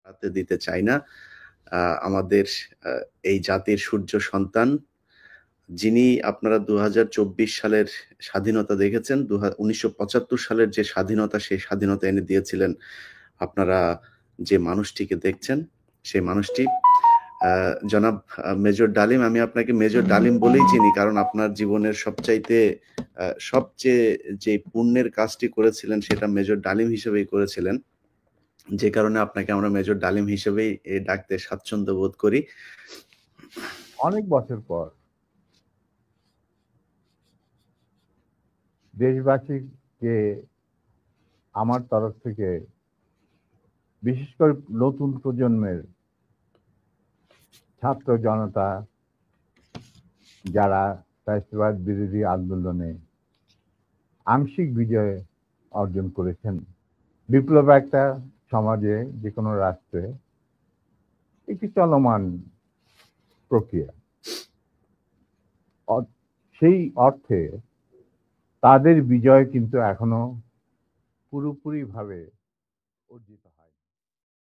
হারাতে দিতে চাই না। আমাদের এই জাতির সূর্য সন্তান, যিনি আপনারা ২০২৪ সালের স্বাধীনতা দেখেছেন, ১৯৭৫ সালের যে স্বাধীনতা, সেই স্বাধীনতা এনে দিয়েছিলেন আপনারা যে মানুষটিকে দেখছেন, সেই মানুষটি জনাব মেজর ডালিম। আমি আপনাকে মেজর ডালিম বলেই চিনি, কারণ আপনার জীবনের সবচেয়ে যে পুণ্যের কাজটি করেছিলেন সেটা মেজর ডালিম হিসেবেই করেছিলেন। যে কারণে আপনাকে আমরা মেজর ডালিম হিসেবেই ডাকতে স্বাচ্ছন্দ্য বোধ করি। অনেক বছর পর দেশবাসীকে আমার তরফ থেকে, বিশেষ করে নতুন প্রজন্মের ছাত্র জনতা যারা ফ্যাসিবাদ বিরোধী আন্দোলনে আংশিক বিজয় অর্জন করেছেন, বিপ্লব একটা সমাজে, যে কোনো রাষ্ট্রে একটি চলমান প্রক্রিয়া। সেই অর্থে তাদের বিজয় কিন্তু এখনো পুরোপুরি ভাবে অর্জিত